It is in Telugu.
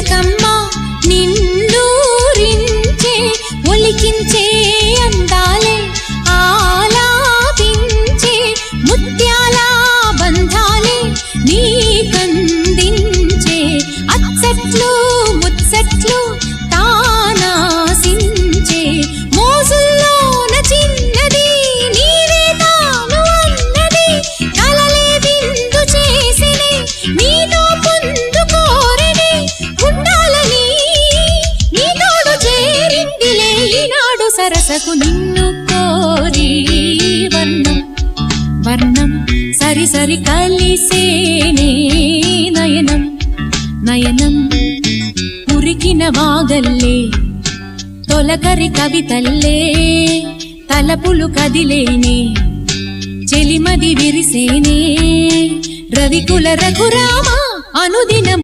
చిలకమ్మ నిన్నూరించే ఒలికించే అందాలే ఆలాపించే ముత్యాల బంధాలే నీకందించే అచ్చట్లు ముచ్చట్లు తానాసించే మోజుల్లోన చిన్నది నీవే తాను అన్నది కలలే విందు చేసినే నీతో పొందుకోరనే ఉండాలని నీ తోడు చేరిందిలే ఈనాడు సరసకు నిన్ను కోరి వర్ణం వర్ణం సరి సరి కలిసేనే నయనం నయనం ఉరికిన వాగల్లే తొలకరి కవితల్లే తలపులు కదిలేనే చెలిమది విరిసేనే రవికుల రఘురామ అనుదినం